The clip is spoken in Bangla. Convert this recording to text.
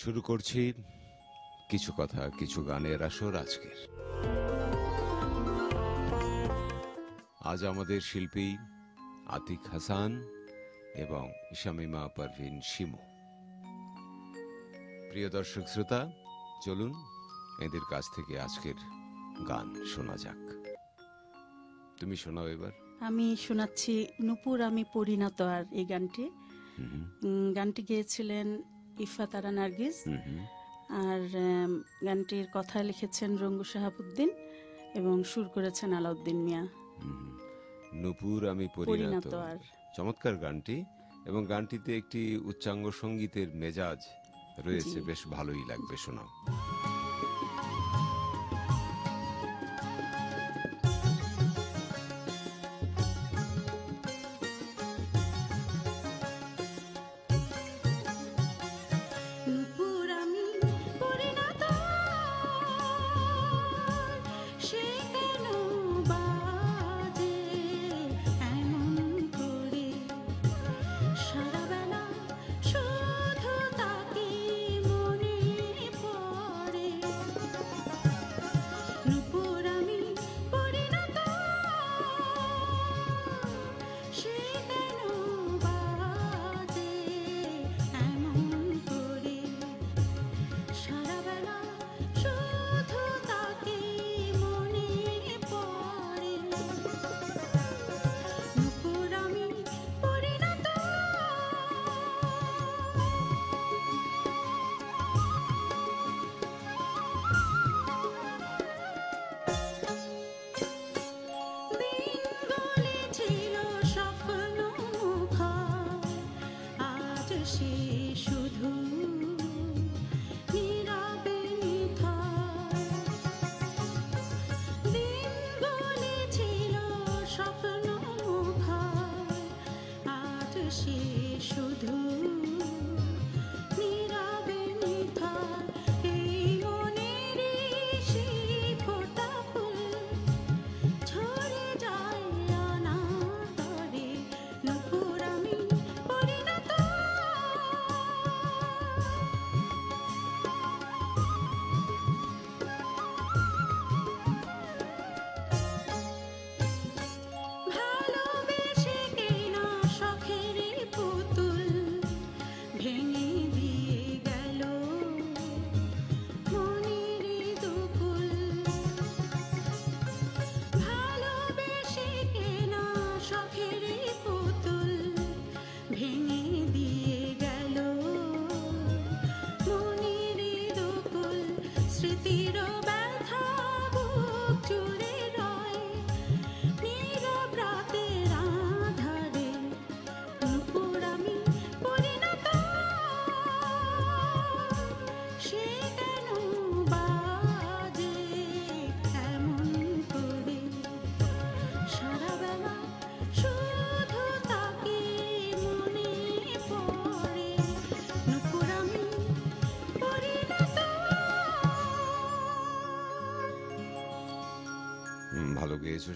শুরু করছি কিছু কথা কিছু গানের আসর আজকের। আজ আমাদের শিল্পী আতিক হাসান এবং শামীমা পারভিন শিমু। প্রিয় দর্শক শ্রোতা, চলুন এদের কাছ থেকে আজকের গান শোনা যাক। তুমি শোনাও এবার। আমি শোনাচ্ছি নূপুর আমি পরিণত আর এই গানটি। গানটি গেয়েছিলেন ইফাত আরা নার্গিস, আর গানটির কথা লিখেছেন রঙ্গু শাহাবুদ্দিন এবং সুর করেছেন আলাউদ্দিন মিয়া। নূপুর আমি পরিণত আর চমৎকার গানটি, এবং গানটিতে একটি উচ্চাঙ্গ সঙ্গীতের মেজাজ রয়েছে, বেশ ভালোই লাগবে, শোনাও। ভালো গেয়েছো।